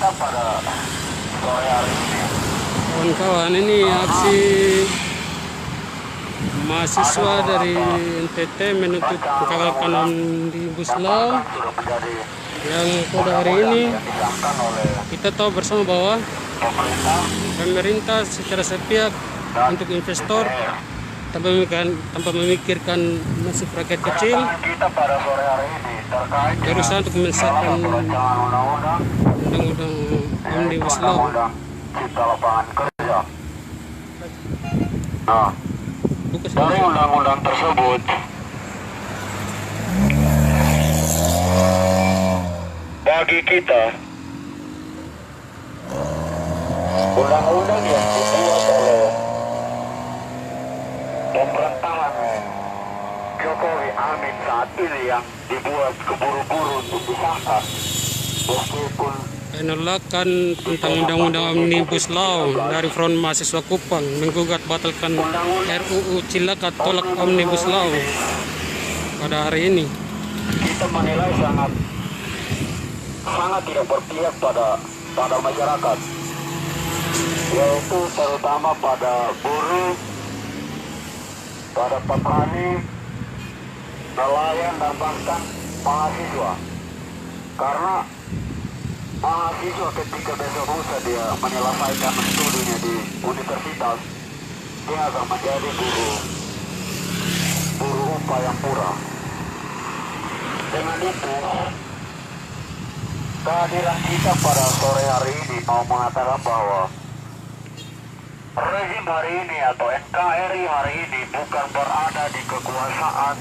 kita pada sore hari ini. Kawan-kawan, ini aksi mahasiswa dari NTT menuntut menggagalkan Omnibus Law Sudah menjadi yang pada hari ini disahkan oleh kita tahu bersama bahwa pemerintah pemerintah secara sepihak untuk investor tanpa memikirkan nasib rakyat kecil kita pada sore hari ini terkait berusaha untuk menyelesaikan rancangan undang-undang undang-undang Omnibus Law. undang-undang cipta lapangan kerja. Nah, Bukan dari undang-undang tersebut bagi kita undang-undang yang dibuat oleh pemerintahan Jokowi Amin saat ini yang dibuat keburu-buru untuk disahkan, meskipun penolakan tentang undang-undang Omnibus Law dari Front Mahasiswa Kupang menggugat batalkan RUU Cilaka tolak Omnibus Law pada hari ini. kita menilai sangat tidak berpihak pada masyarakat, yaitu terutama pada buruh, pada petani, nelayan, dan bahkan mahasiswa. Karena mahasiswa ketika besok lusa dia menyelesaikan studinya di universitas, dia akan menjadi buruh upah yang murah. Dengan itu, kehadiran kita pada sore hari ini mau mengatakan bahwa rezim hari ini atau NKRI hari ini bukan berada di kekuasaan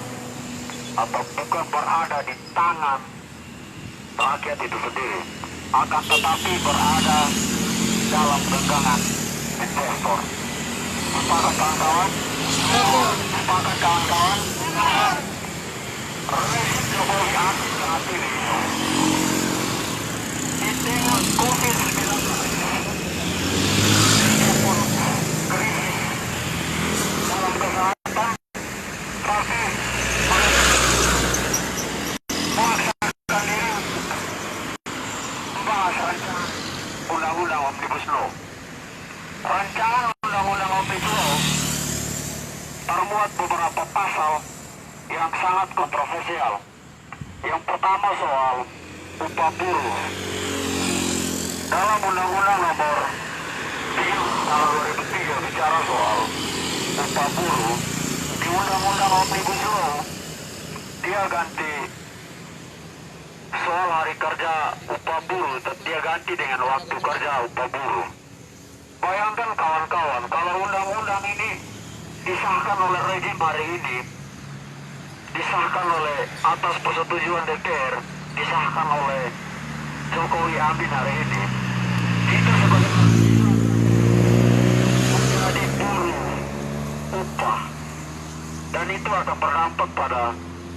atau bukan berada di tangan rakyat itu sendiri, akan tetapi berada dalam genggaman investor. Sepakat kawan-kawan? Sepakat kawan-kawan? Rezim Jokowi saat ini di tengah COVID-19 maupun krisis dalam kesehatan, tapi memaksakan diri membahas rancangan undang-undang Omnibus Law. Rancangan undang-undang Omnibus Law termuat beberapa pasal yang sangat kontroversial. Yang pertama soal upah buruh. Dalam Undang-Undang Nomor 3 tahun 2003 bicara soal upah buruh. Di Undang-Undang Omnibus Law dia ganti soal hari kerja upah buruh, dia ganti dengan waktu kerja upah buruh. Bayangkan kawan-kawan, kalau undang-undang ini disahkan oleh rezim hari ini, disahkan oleh atas persetujuan DPR, disahkan oleh Jokowi Amin hari ini, kita sebagai menjadi buruh upah, dan itu akan berdampak pada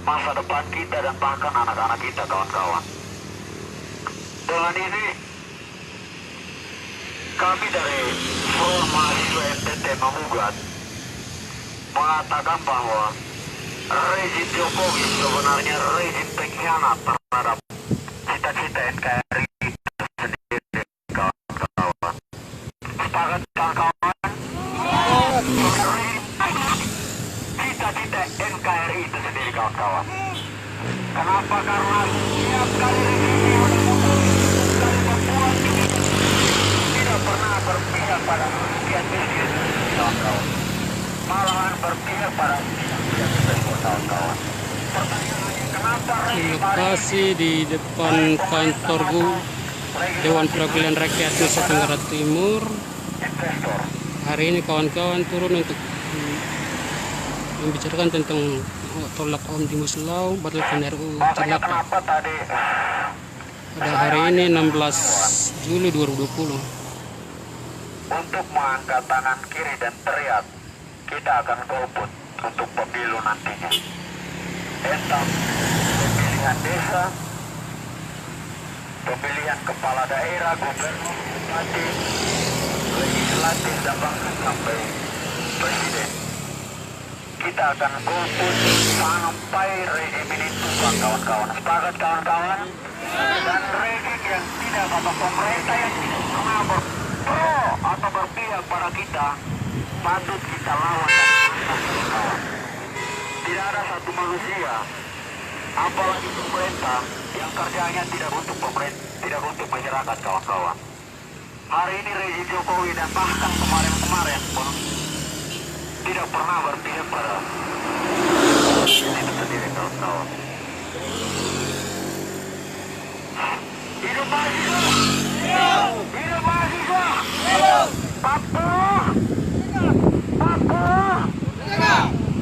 masa depan kita dan bahkan anak-anak kita, kawan-kawan. Dengan ini kami dari Front Mahasiswa NTT mengatakan bahwa rezim Jokowi sebenarnya rezim pengkhianat terhadap cita-cita NKRI itu sendiri, kawan-kawan. Sepakat kawan-kawan? Cita-cita NKRI itu sendiri, kawan-kawan. Kenapa? Karena setiap kali rezim dari membuat tidak pernah berpihak pada rakyat miskin, kawan-kawan. Malahan berpihak pada rakyat miskin, kawan-kawan. Pertanyaannya, kenapa Lokasi di depan kantor Dewan Perwakilan Rakyat Nusa Tenggara Timur. investor Hari ini kawan-kawan turun untuk membicarakan tentang tolak Omnibus Law, batalkan RUU makanya Cilaka kenapa tadi pada hari ini 16 Juli 2020. untuk mengangkat tangan kiri dan teriak kita akan golput untuk pemilu nantinya, entah pemilihan desa, pemilihan kepala daerah, gubernur, bupati, legislatif, dan bahkan sampai presiden. Kita akan golput sampai rezim ini tumbang, kawan-kawan. Sepakat kawan-kawan? Dan rezim yang tidak atau pemerintah yang tidak pernah berpro atau berpihak pada kita, patut kita lawan dan menentang kawan. Tidak ada satu manusia, apalagi pemerintah, yang kerjanya tidak untuk pemerintah, tidak untuk masyarakat, kawan-kawan. Hari ini rezim Jokowi dan bahkan kemarin-kemarin pun tidak pernah berpihak pada itu sendiri, kawan-kawan. Hidup mahasiswa! Hidup mahasiswa! Papua! Papua!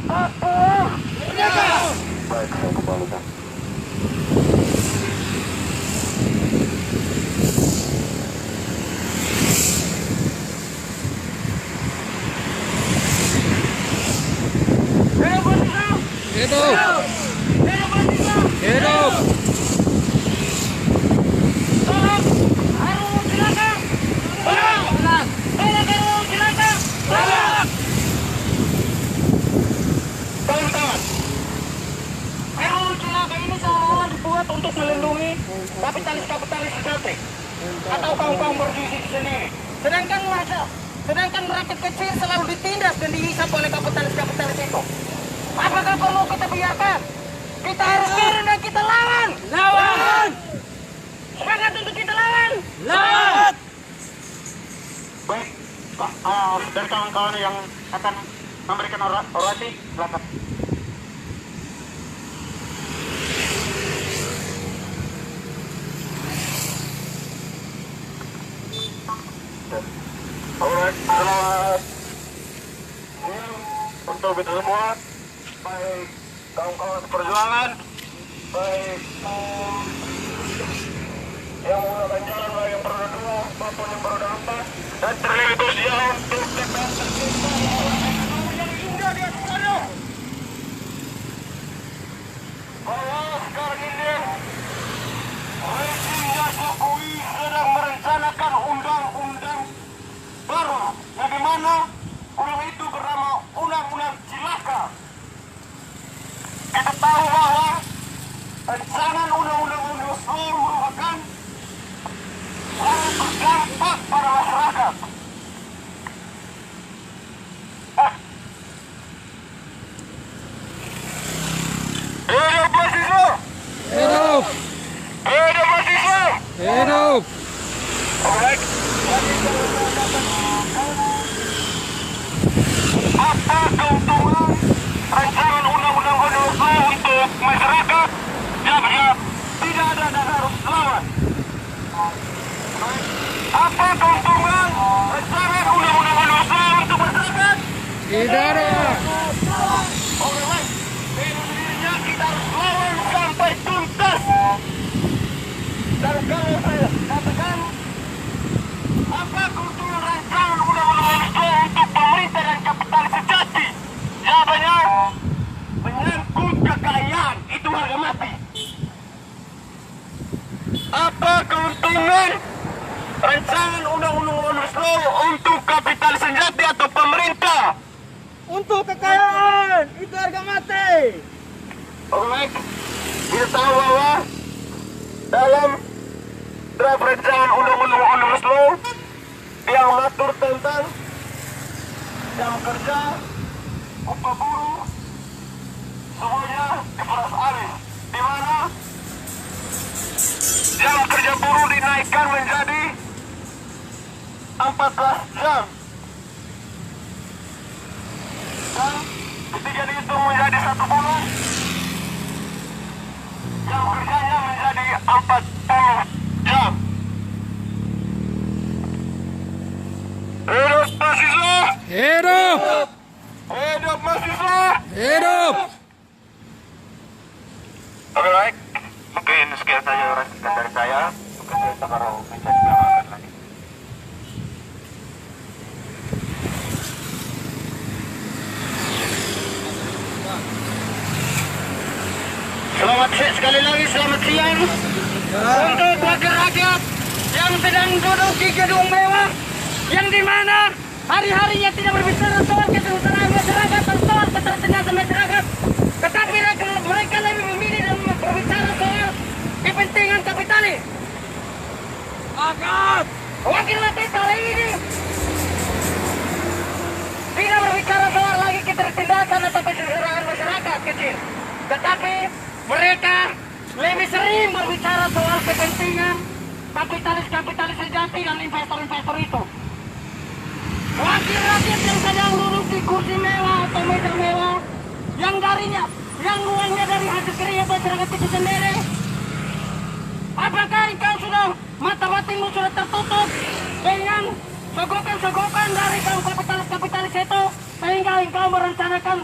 Papua! Baik, saya kembalikan. Hidup! Hidup! Kawan-kawan, RUU Cilaka ini seolah-olah dibuat untuk melindungi kapitalis-kapitalis sejati atau kaum-kaum berjuang sendiri. Sedangkan rakyat kecil selalu ditindas dan dihisap oleh kapitalis-kapitalis itu. Apakah perlu kita biarkan? Kita harus turun dan kita lawan. Lawan! Semangat untuk kita lawan. Lawan! Baik, dari kawan-kawan yang akan memberikan orasi, silakan. Alright, selamat untuk kita semua, baik kawan-kawan perjuangan, baik yang menggunakan jalan, baik yang beroda 2 maupun yang beroda 4, dan terlebih khususnya untuk kita tercinta yang indah di atas sana. Bahwa sekarang ini rezimnya Jokowi sedang merencanakan undang-undang baru, yang dimana undang itu bernama Undang-Undang Cilaka. Kita tahu bahwa rancangan undang-undang Omnibus Law merupakan hal berdampak pada masyarakat. Hidup mahasiswa! Hidup! Hidup mahasiswa! Hidup! Alright. Apa keuntungan rancangan undang-undang Omnibus Law untuk masyarakat? Jawab, tidak ada dan harus lawan. Apa keuntungan rancangan undang-undang Omnibus Law untuk masyarakat? Tidak ada! Alright. Dengan sendirinya kita harus lawan sampai tuntas. Dan kalau saya katakan, apa keuntungan rancangan undang-undang Omnibus Law untuk pemerintah dan kapitalis sejati? Jawabannya, menyangkut kekayaan, itu harga mati. Apa keuntungan rancangan undang-undang Omnibus Law untuk kapitalis sejati atau pemerintah? Untuk kekayaan, itu harga mati. Alright, kita tahu bahwa dalam draft rancangan undang-undang Omnibus Law dia mengatur tentang jam kerja, upah buruh, semuanya diperas alih, di mana jam kerja buruh dinaikkan menjadi 14 jam dan ketika dihitung menjadi 1 bulan, jam kerjanya menjadi 40 jam. Hidup mahasiswa! Hidup! Hidup mahasiswa! Hidup! Oke, baik. Mungkin sekian saja orang singkat dari saya. Mungkin kita baru bisa dilakukan lagi. Sekali lagi selamat siang untuk wakil rakyat yang sedang duduk di gedung mewah, yang dimana hari-harinya tidak berbicara soal kesejahteraan masyarakat atau soal ketersediaan masyarakat, tetapi mereka lebih memilih dan berbicara soal kepentingan kapitalis. Angkat! Wakil rakyat kali ini tidak berbicara soal lagi ketertindakan atau kesejahteraan masyarakat kecil, tetapi mereka lebih sering berbicara soal kepentingan kapitalis-kapitalis sejati dan investor-investor itu. Wakil rakyat yang sedang duduk di kursi mewah atau meja mewah, yang uangnya dari hasil kerja masyarakat itu sendiri. Apakah engkau sudah mata batinmu sudah tertutup dengan sogokan-sogokan dari kaum kapitalis itu, sehingga engkau merencanakan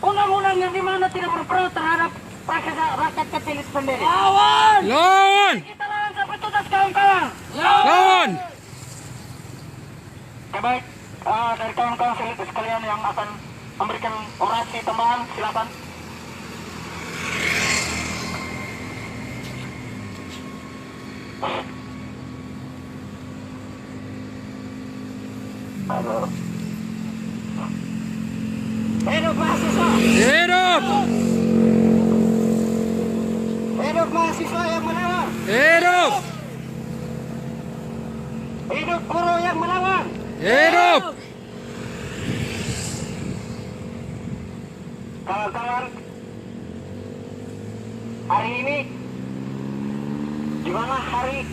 undang-undang yang dimana tidak berperang terhadap rakyat kecil itu sendiri? Lawan! Lawan! Kita lawan sampai tuntas, kawan-kawan. Lawan! Oke, baik. Dari kawan-kawan sekalian yang akan memberikan orasi tambahan, silakan. Hidup mahasiswa! Hidup! Hidup mahasiswa yang melawan! Hidup! Hidup guru yang melawan! Hidup! Kawan-kawan, hari ini di mana hari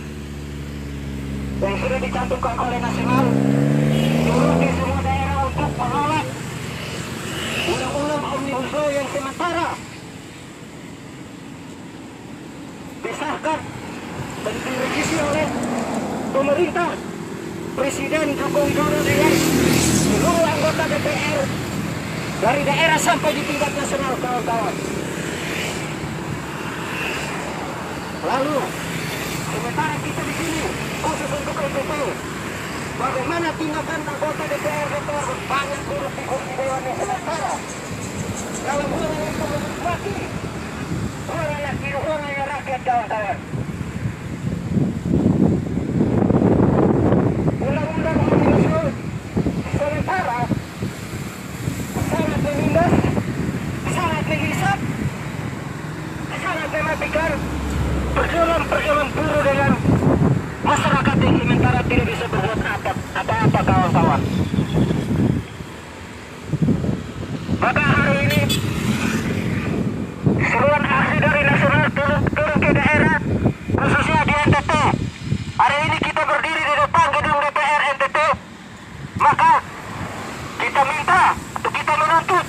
yang sudah dicantumkan oleh nasional turun di semua daerah untuk menolak undang-undang Omnibus Law yang sementara disahkan dan direvisi oleh pemerintah Presiden Joko Widodo dengan seluruh anggota DPR dari daerah sampai di tingkat nasional, kawan-kawan. Lalu sementara kita di sini khusus untuk EPP, bagaimana tindakan anggota DPR banyak turut di kursi dewan yang sementara dalam hal yang menikmati uangnya rakyat, kawan-kawan. Undang-undang Omnibus Law sementara sangat menindas, sangat menghisap, sangat mematikan perjuangan buruh dengan masyarakat yang sementara tidak bisa berbuat apa-apa, kawan-kawan. Maka hari ini seruan aksi dari nasional turun ke daerah, khususnya di NTT. Hari ini kita berdiri di depan gedung DPR NTT, maka kita minta atau kita menuntut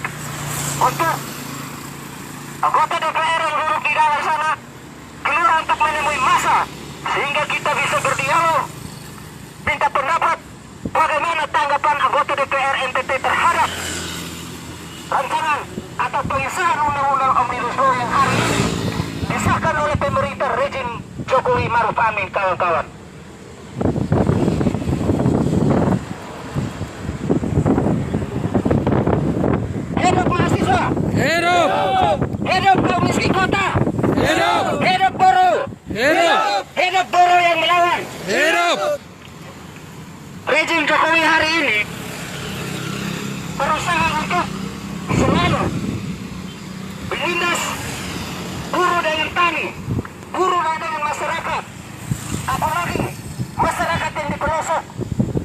untuk anggota DPR yang duduk di dalam sana keluar untuk menemui massa, sehingga kita bisa berdialog, minta pendapat bagaimana tanggapan anggota DPR NTT terhadap rancangan atau pengesahan undang-undang Omnibus Law yang hari ini disahkan oleh pemerintah rejim Jokowi Maruf Amin, kawan-kawan. Hidup mahasiswa! Hidup! Hidup kaum miskin kota! Hidup! Hidup buruh! Hidup! Hidup buruh yang melawan! Hidup! Rejim Jokowi hari ini berusaha untuk selalu menindas buruh dengan tani, buruh dengan masyarakat, apalagi masyarakat yang di pelosok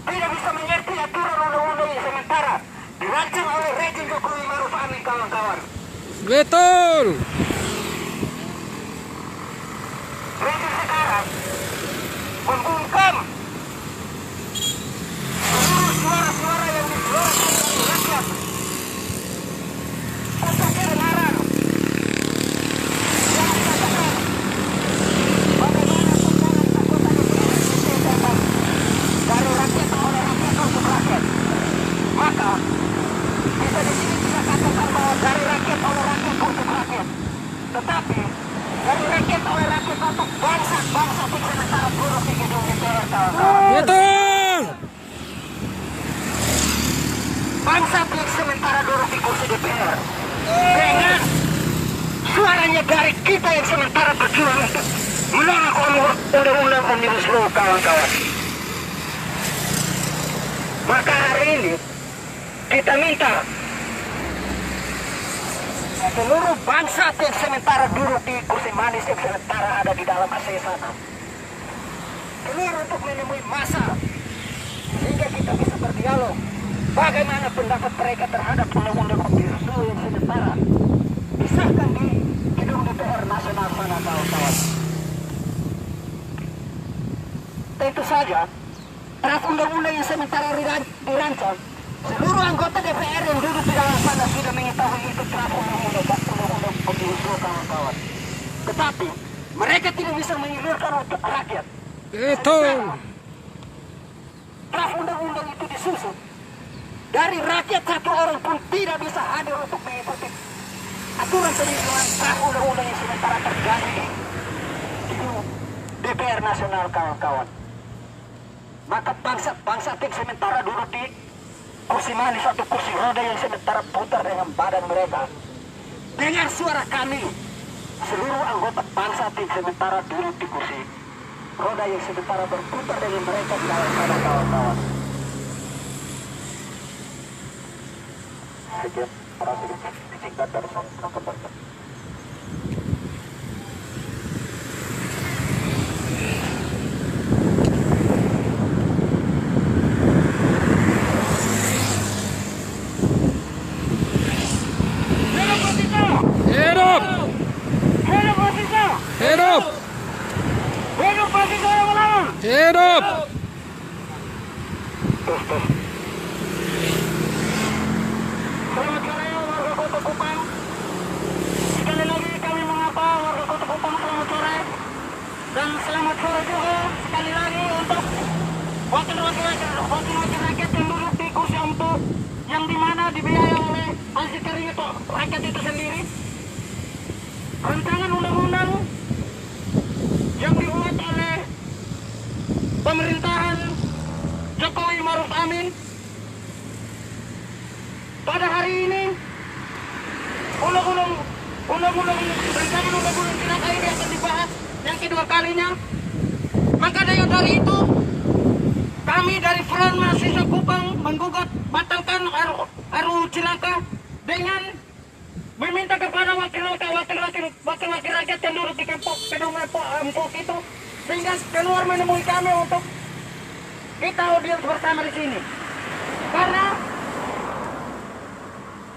tidak bisa mengerti aturan undang-undang yang sementara dirancang oleh rejim Jokowi Maruf Amin, kawan-kawan. Betul! Rejim sekarang membungkam seluruh suara-suara yang dikeluarkan dari rakyat untuk kebenaran yang dikatakan bagaimana tentang anggota DPR dari rakyat oleh rakyat untuk rakyat. Maka kita di sini tidak katakan bahwa dari rakyat oleh rakyat untuk rakyat, tetapi dari rakyat oleh rakyat untuk bangsa di sementara buruh di gedung DPR, kawan-kawan. Betul! Bangsa di sementara duduk di kursi DPR dengan suaranya dari kita yang sementara berjuang untuk menolak undang-undang Omnibus Law, kawan-kawan. Maka hari ini kita minta seluruh bangsa yang sementara duduk di kursi manis yang sementara ada di dalam AC sana keluar untuk menemui massa sehingga kita bisa berdialog bagaimana pendapat mereka terhadap undang-undang Omnibus Law yang sementara disahkan di gedung DPR Nasional sana, kawan-kawan. Tentu saja draft undang-undang yang sementara dirancang, seluruh anggota DPR yang duduk di dalam sana sudah mengetahui itu draft undang-undang Omnibus Law, kawan-kawan. Tetapi mereka tidak bisa menyalurkan untuk rakyat. Itu. Draft undang-undang itu disusun dari rakyat, satu orang pun tidak bisa hadir untuk mengikuti aturan penyusunan draft undang-undang yang sementara terjadi di DPR Nasional, kawan-kawan. Maka bangsa tik sementara duduk di kursi manis atau kursi roda yang sementara putar dengan badan mereka. Dengar suara kami, seluruh anggota bangsa tik sementara duduk di kursi roda yang sementara berputar dengan mereka di dalam sana, kawan-kawan. Sekian, para singkat dari saya. Hidup. Hidup mahasiswa! Hidup. Hidup mahasiswa yang melawan! Hidup. Selamat sore warga Kota Kupang. Sekali lagi kami mengapa warga Kota Kupang selamat sore. Dan selamat sore juga sekali lagi untuk wakil-wakil rakyat yang duduk di kursi empuk yang dimana dibiayai oleh hasil keringat rakyat itu sendiri. Rancangan undang-undang yang dibuat oleh pemerintahan Jokowi Maruf Amin pada hari ini, rancangan undang-undang Cilaka ini akan dibahas yang kedua kalinya. Maka dari itu kami dari Front Mahasiswa Kupang menggugat batalkan RUU Cilaka dengan meminta kepada wakil-wakil rakyat yang duduk di gedung empuk itu sehingga keluar menemui kami untuk kita audiens bersama di sini. Karena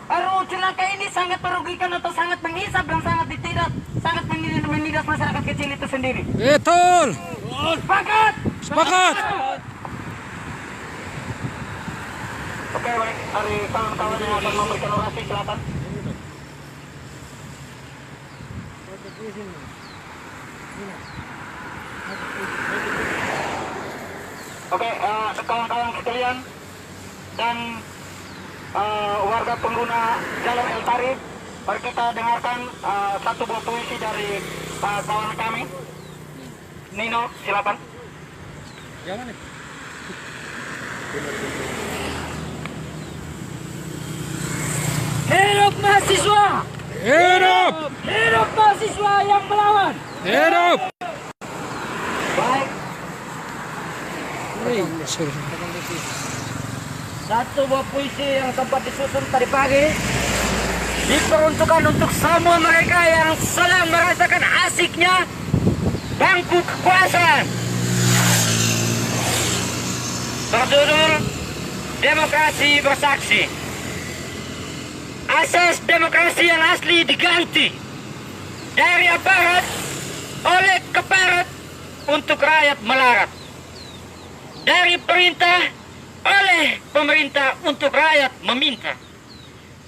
RUU Cilaka ini sangat merugikan atau sangat menghisap dan sangat menindas masyarakat kecil itu sendiri. Betul. Sepakat. Sepakat. Oke, baik. Dari kawan-kawan yang akan memberikan orasi, silakan. Oke, kawan-kawan sekalian dan warga pengguna Jalan El Tarif, mari kita dengarkan satu buah puisi dari kawan kami. Nino, silakan. Hidup mahasiswa! Hidup. Hidup mahasiswa yang melawan! Hidup. Baik, satu buah puisi yang sempat disusun tadi pagi diperuntukkan untuk semua mereka yang sedang merasakan asiknya bangku kekuasaan. Berjudul Demokrasi Bersaksi. Asas demokrasi yang asli diganti dari aparat oleh keparat untuk rakyat melarat, dari perintah oleh pemerintah untuk rakyat meminta.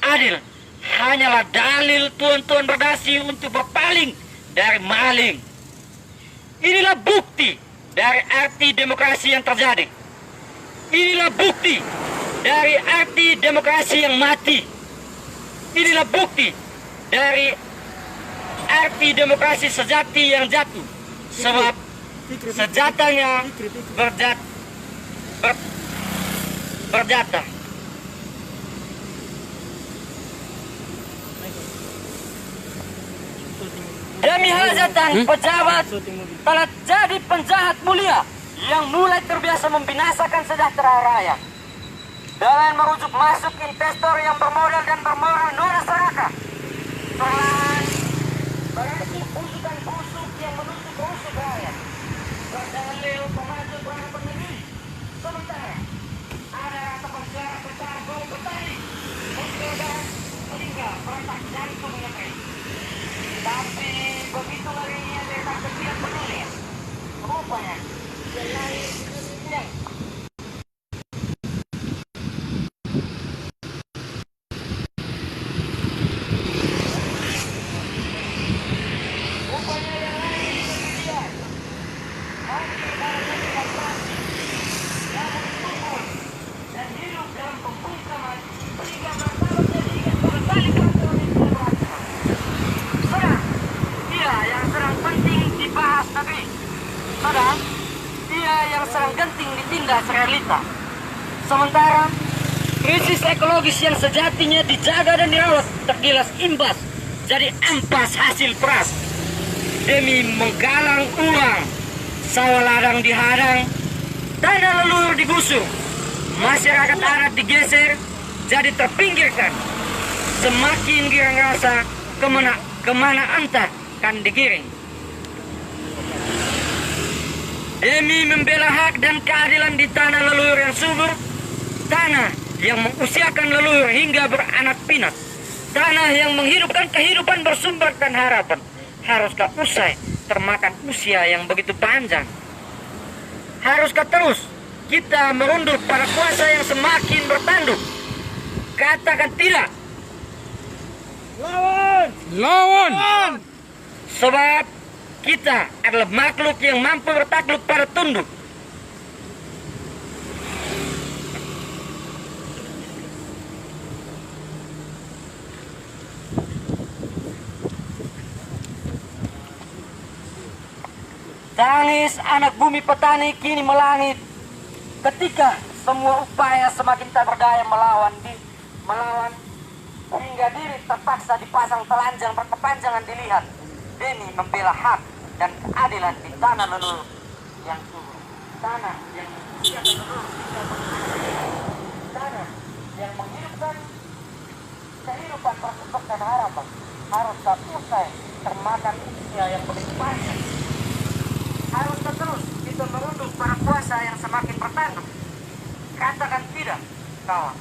Adil hanyalah dalil tuan-tuan berdasi untuk berpaling dari maling. Inilah bukti dari arti demokrasi yang terjadi. Inilah bukti dari arti demokrasi yang mati. Inilah bukti dari arti demokrasi sejati yang jatuh. Sebab sejatanya berjata. Demi hajatan pejabat telah jadi penjahat mulia yang mulai terbiasa membinasakan sejahtera rakyat dengan merujuk masuk investor yang bermodal dan bermoral nona serakah. Perlahan berarti busuk yang menusuk rusuk rakyat berdalil yang sangat genting ditindas realita. Sementara krisis ekologis yang sejatinya dijaga dan dirawat tergilas imbas jadi ampas hasil peras. Demi menggalang uang, sawah ladang dihadang, tanah leluhur digusur, masyarakat adat digeser, jadi terpinggirkan. Semakin girang rasa, kemana entah kan digiring. Demi membela hak dan keadilan di tanah leluhur yang subur, tanah yang mengusiakan leluhur hingga beranak pinak, tanah yang menghidupkan kehidupan bersumberkan harapan, haruskah usai termakan usia yang begitu panjang? Haruskah terus kita merunduk pada kuasa yang semakin bertanduk? Katakan tidak. Lawan! Lawan! Sebab kita adalah makhluk yang mampu bertakluk pada tunduk. Tangis anak bumi petani kini melangit ketika semua upaya semakin tak berdaya melawan hingga diri terpaksa dipasang telanjang berkepanjangan dilihat demi membela hak dan keadilan di tanah leluhur yang subur, tanah yang mengusiakan leluhur hingga tanah yang menghidupkan kehidupan bersumberkan harapan, harus tak usai termakan usia yang begitu panjang. Harus terus kita merunduk para kuasa yang semakin bertanduk. Katakan tidak, kawan,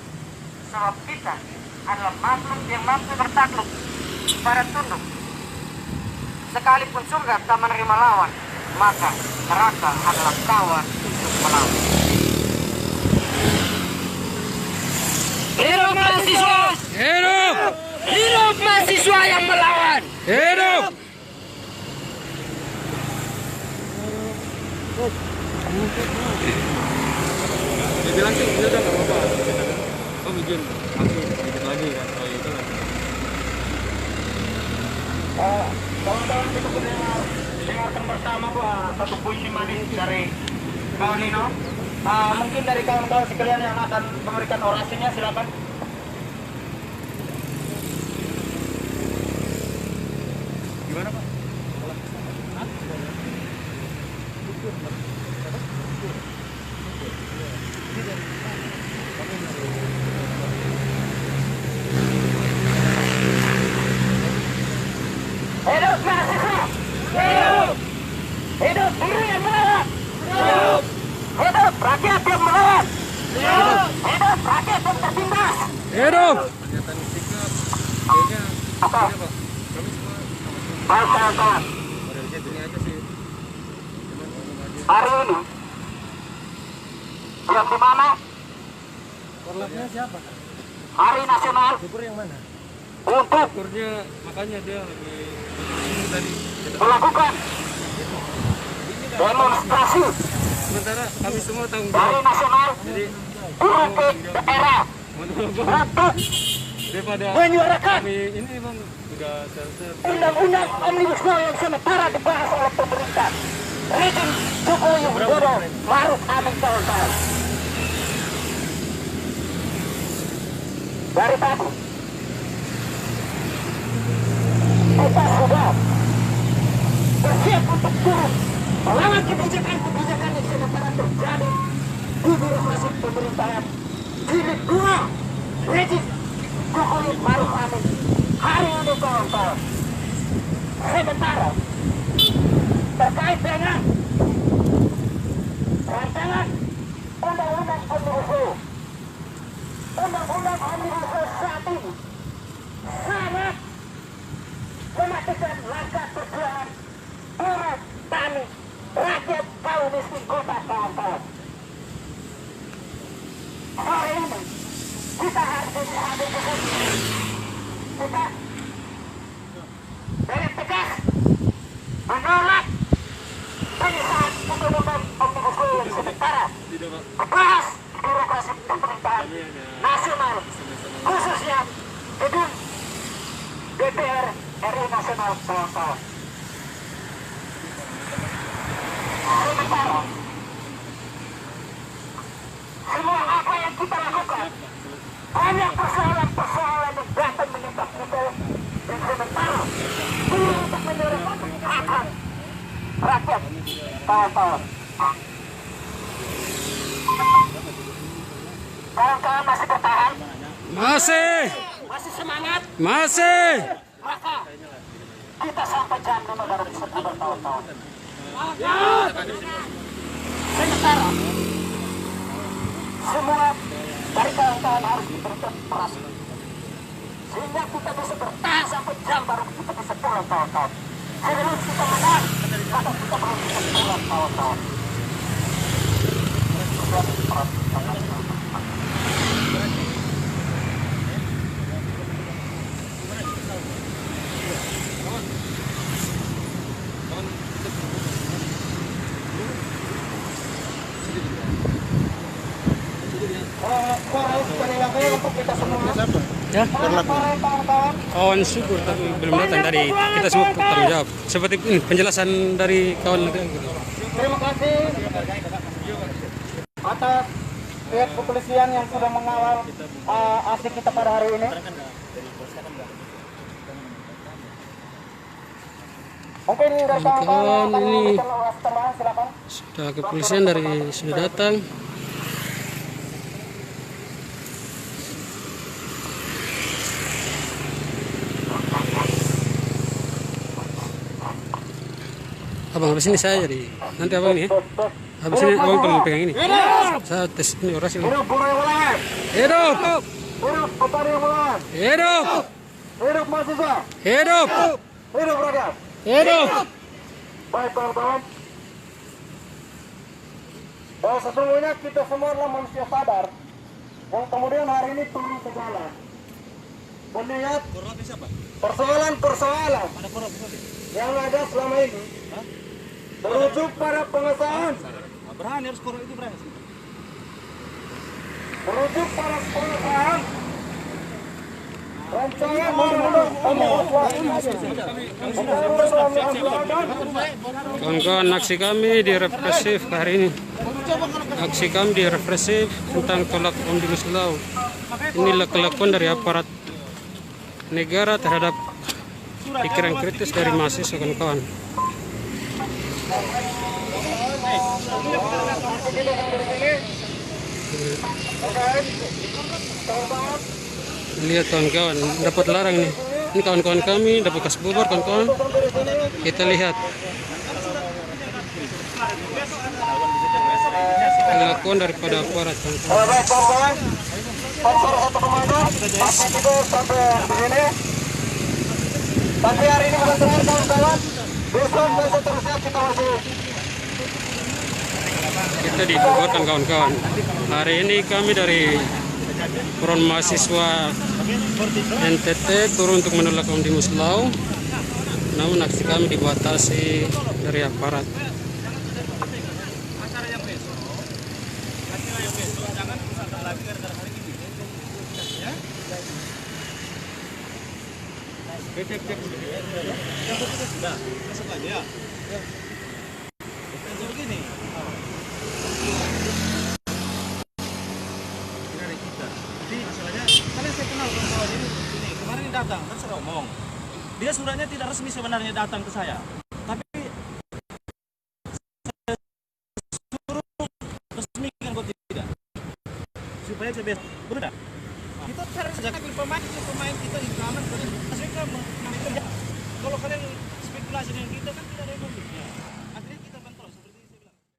sebab kita adalah makhluk yang mampu bertakluk pada tunduk. Sekalipun surga tak menerima lawan, maka neraka adalah kawan untuk melawan. Hidup mahasiswa! Hidup! Hidup mahasiswa yang melawan! Hidup! Dia bilang sih udah nggak apa-apa. Oh bikin masih dikit lagi kan. Oh itu kan. Kawan-kawan kita dengarkan bersama satu puisi manis dari kawan Nino. Mungkin dari kawan-kawan sekalian yang akan memberikan orasinya, silakan. Gimana Pak? Hidup mahasiswa! Hidup! Hidup buruh yang melawan! Hidup! Hidup rakyat yang melawan! Hidup! Hidup rakyat yang tertindas! Hidup! Pernyataan sikap kayaknya Apa? Pak. Kami semua Baik kawan-kawan, pada di sini aja sih. Cuman ngomong aja. hari ini yang dimana Korlapnya siapa? Hari Nasional Syukur yang mana? untuk Syukurnya makanya dia lagi ini tadi. melakukan demonstrasi Sementara kami semua tanggung Hari jawab. Nasional Jadi turun ke daerah mohon maaf untuk daripada menyuarakan kami ini bang udah selesai. undang-undang Omnibus Law yang sementara dibahas oleh pemerintah Rezim Jokowi Widodo Maruf Amin kawan-kawan. Dari tadi kita sudah bersiap untuk turun melawan kebijakan-kebijakan yang sementara terjadi di birokrasi pemerintahan jilid 2 Rezim Jokowi Maruf Amin. Hari ini kawan-kawan, sementara terkait dengan rancangan undang-undang Omnibus Law, undang-undang Omnibus Law saat ini sangat mematikan langkah perjuangan buruh, tani, rakyat kaum miskin kota kawan-kawan. Hari ini kita harus ambil keputusan. Kita dengan tegas menolak pengesahan undang-undang Omnibus Law yang sementara membahas birokrasi pemerintahan nasional, khususnya gedung DPR RI Nasional kawan-kawan. Sementara kita lakukan. Banyak persoalan-persoalan yang datang menimpa kita dan sementara belum untuk menyuarakan hak-hak rakyat. Kawan-kawan, kawan-kawan masih bertahan, masih semangat, maka kita sampai jam 5 baru bisa kawan-kawan. Sementara semua dari kawan-kawan harus diberikan operasi sehingga kita bisa bertahan sampai jam baru kita bisa pulang kawan-kawan. Sebelum kita menang, maka kita belum bisa pulang kawan-kawan. Untuk kita semua. Ya, kawan syukur tapi belum datang dari kita semua bertanggung jawab. Seperti ini penjelasan dari kawan negara. Terima kasih atas pihak kepolisian yang sudah mengawal aksi kita pada hari ini. Mungkin dari kawan-kawan yang tadi Ini tambahan, silakan. sudah kepolisian sudah datang. Abang habis ini saya jadi nanti abang ini ya. Habis ini abang tolong pegang ini. Saya tes ini orasi. Hidup buruh yang mulai. Hidup, Hidup petani yang mulai. hidup, Hidup mahasiswa. hidup, Hidup rakyat. hidup. Baik kawan-kawan. Bahwa sesungguhnya kita semua adalah manusia sadar yang kemudian hari ini turun ke jalan melihat persoalan-persoalan yang ada selama ini merujuk pada pengesahan, merujuk pada pengesahan rancangan undang-undang Omnibus Law. Kawan-kawan, aksi kami direpresif hari ini. Aksi kami direpresif tentang tolak Omnibus Law. Inilah kelakuan dari aparat negara terhadap pikiran kritis dari mahasiswa kawan-kawan. Lihat kawan-kawan, dapat larang nih. Ini kawan-kawan kami dapat kas bubar kawan-kawan. Kita lihat kelakuan daripada aparat kawan-kawan. Baik kawan-kawan, sponsor satu komandan, pasti juga sampai begini. Tapi hari ini bukan terakhir kawan-kawan, besok dan seterusnya kita masih. Kita dibubarkan kawan-kawan. Hari ini kami dari Front Mahasiswa NTT turun untuk menolak Omnibus Law. Namun aksi kami dibatasi dari aparat. Kemarin datang, kan saya ngomong. Dia suratnya tidak resmi sebenarnya datang ke saya. Tapi saya suruh resmikan kok tidak. Supaya saya biasa. Benar. Kita cari saja pemain kita di kamar. Kalau kalian spekulasi dengan kita kan tidak ada yang konfliknya.